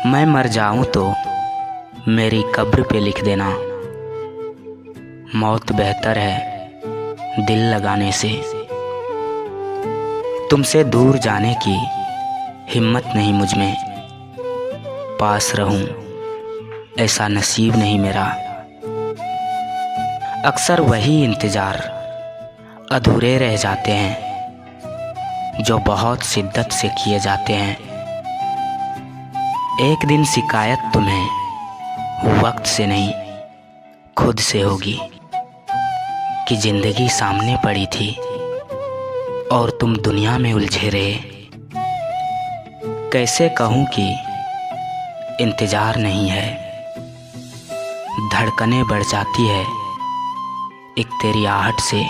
मैं मर जाऊं तो मेरी कब्र पे लिख देना, मौत बेहतर है दिल लगाने से। तुमसे दूर जाने की हिम्मत नहीं मुझ में, पास रहूं ऐसा नसीब नहीं मेरा। अक्सर वही इंतज़ार अधूरे रह जाते हैं जो बहुत शिद्दत से किए जाते हैं। एक दिन शिकायत तुम्हें वक्त से नहीं खुद से होगी कि ज़िंदगी सामने पड़ी थी और तुम दुनिया में उलझे रहे। कैसे कहूँ कि इंतज़ार नहीं है, धड़कनें बढ़ जाती है एक तेरी आहट से।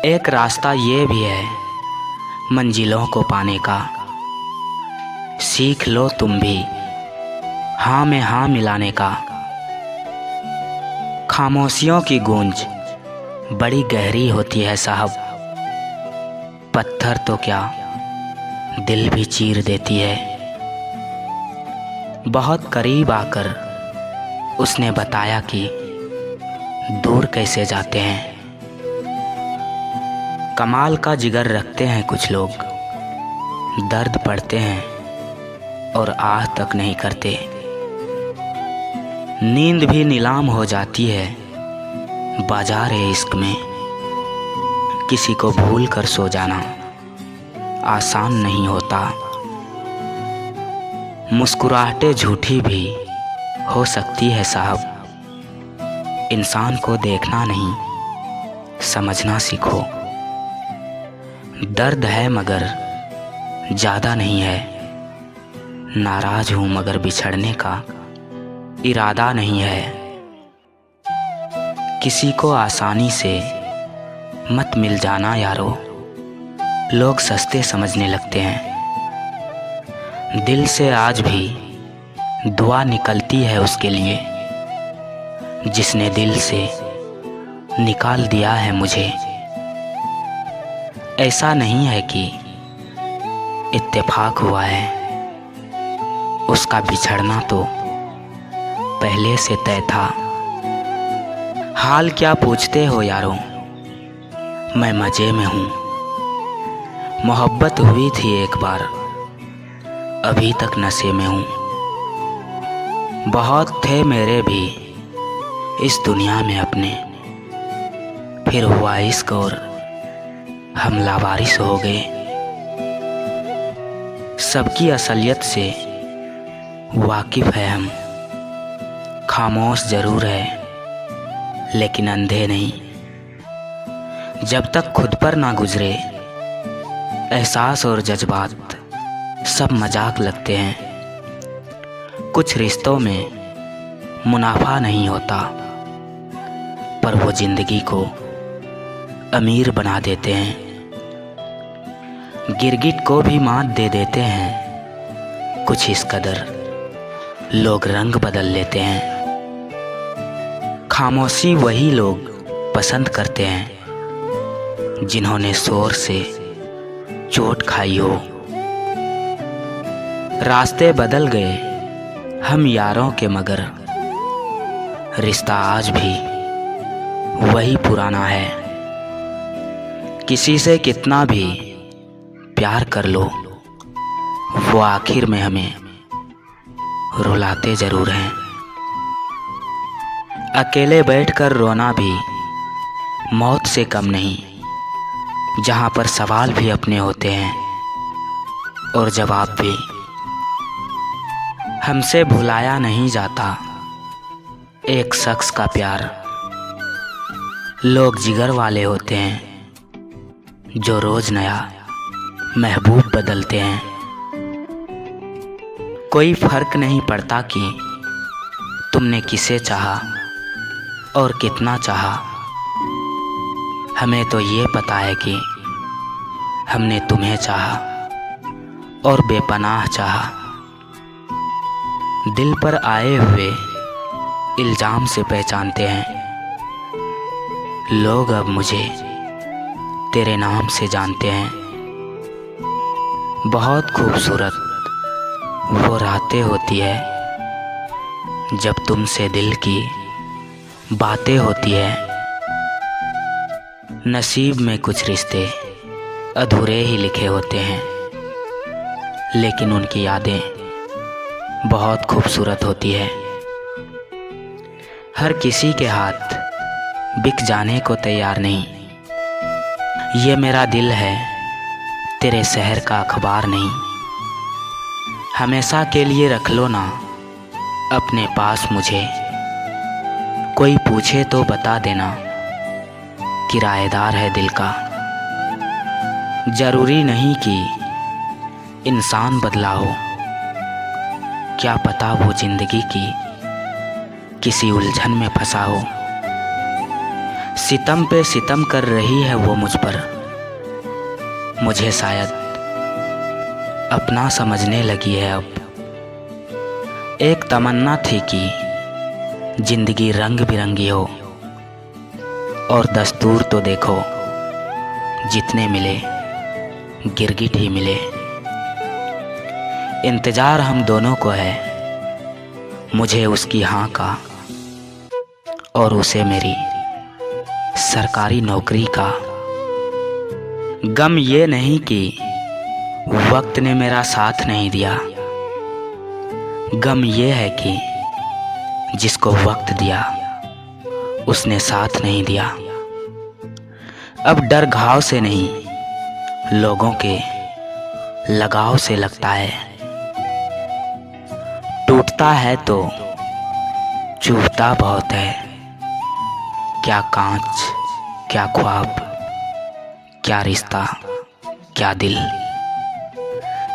एक रास्ता ये भी है मंजिलों को पाने का, सीख लो तुम भी हाँ में हाँ मिलाने का। खामोशियों की गूंज बड़ी गहरी होती है साहब, पत्थर तो क्या दिल भी चीर देती है। बहुत करीब आकर उसने बताया कि दूर कैसे जाते हैं। कमाल का जिगर रखते हैं कुछ लोग, दर्द पड़ते हैं और आह तक नहीं करते। नींद भी नीलाम हो जाती है बाजार इश्क में। किसी को भूल कर सो जाना आसान नहीं होता। मुस्कुराहटें झूठी भी हो सकती है साहब, इंसान को देखना नहीं समझना सीखो। दर्द है मगर ज़्यादा नहीं है, नाराज़ हूँ मगर बिछड़ने का इरादा नहीं है। किसी को आसानी से मत मिल जाना यारो, लोग सस्ते समझने लगते हैं। दिल से आज भी दुआ निकलती है उसके लिए जिसने दिल से निकाल दिया है मुझे। ऐसा नहीं है कि इत्तेफाक हुआ है, उसका बिछड़ना तो पहले से तय था। हाल क्या पूछते हो यारों, मैं मज़े में हूँ। मोहब्बत हुई थी एक बार, अभी तक नशे में हूँ। बहुत थे मेरे भी इस दुनिया में अपने, फिर हुआ इश्क और हम लावारिस हो गए। सबकी असलियत से वाकिफ़ है हम, खामोश ज़रूर है लेकिन अंधे नहीं। जब तक खुद पर ना गुजरे एहसास और जज्बात सब मजाक लगते हैं। कुछ रिश्तों में मुनाफा नहीं होता पर वो ज़िंदगी को अमीर बना देते हैं। गिरगिट को भी मात दे देते हैं कुछ इस कदर, लोग रंग बदल लेते हैं। खामोशी वही लोग पसंद करते हैं जिन्होंने शोर से चोट खाई हो। रास्ते बदल गए हम यारों के मगर रिश्ता आज भी वही पुराना है। किसी से कितना भी प्यार कर लो वो आखिर में हमें रुलाते ज़रूर हैं। अकेले बैठकर रोना भी मौत से कम नहीं, जहाँ पर सवाल भी अपने होते हैं और जवाब भी। हमसे भुलाया नहीं जाता एक शख्स का प्यार, लोग जिगर वाले होते हैं जो रोज़ नया महबूब बदलते हैं। कोई फ़र्क नहीं पड़ता कि तुमने किसे चाहा और कितना चाहा, हमें तो ये पता है कि हमने तुम्हें चाहा और बेपनाह चाहा। दिल पर आए हुए इल्ज़ाम से पहचानते हैं लोग, अब मुझे तेरे नाम से जानते हैं। बहुत खूबसूरत वो रातें होती है जब तुमसे दिल की बातें होती है। नसीब में कुछ रिश्ते अधूरे ही लिखे होते हैं, लेकिन उनकी यादें बहुत खूबसूरत होती है। हर किसी के हाथ बिक जाने को तैयार नहीं। ये मेरा दिल है, तेरे शहर का अखबार नहीं। हमेशा के लिए रख लो ना अपने पास मुझे। कोई पूछे तो बता देना, किराएदार है दिल का। जरूरी नहीं कि इंसान बदला हो, क्या पता वो जिंदगी की किसी उलझन में फंसा हो। सितम पे सितम कर रही है वो मुझ पर, मुझे शायद अपना समझने लगी है अब। एक तमन्ना थी कि जिंदगी रंग बिरंगी हो, और दस्तूर तो देखो जितने मिले गिरगिट ही मिले। इंतज़ार हम दोनों को है, मुझे उसकी हाँ का और उसे मेरी सरकारी नौकरी का। गम ये नहीं कि वक्त ने मेरा साथ नहीं दिया, गम ये है कि जिसको वक्त दिया उसने साथ नहीं दिया। अब डर घाव से नहीं, लोगों के लगाव से लगता है। टूटता है तो चुभता बहुत है। क्या कांच, क्या ख्वाब, क्या रिश्ता, क्या दिल,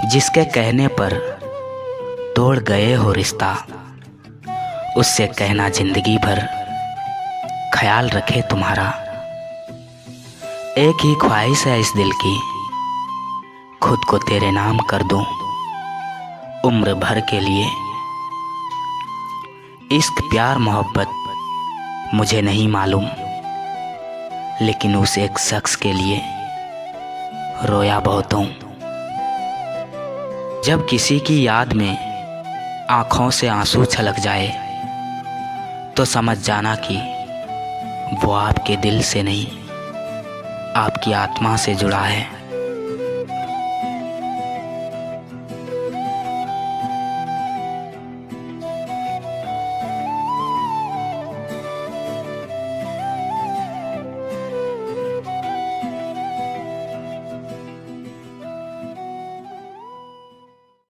जिसके कहने पर तोड़ गए हो रिश्ता, उससे कहना जिंदगी भर ख्याल रखे तुम्हारा। एक ही ख्वाहिश है इस दिल की, खुद को तेरे नाम कर दूं उम्र भर के लिए। इश्क प्यार मोहब्बत मुझे नहीं मालूम, लेकिन उस एक शख्स के लिए रोया बहुत हूँ। जब किसी की याद में आँखों से आंसू छलक जाए, तो समझ जाना कि वो आपके दिल से नहीं, आपकी आत्मा से जुड़ा है।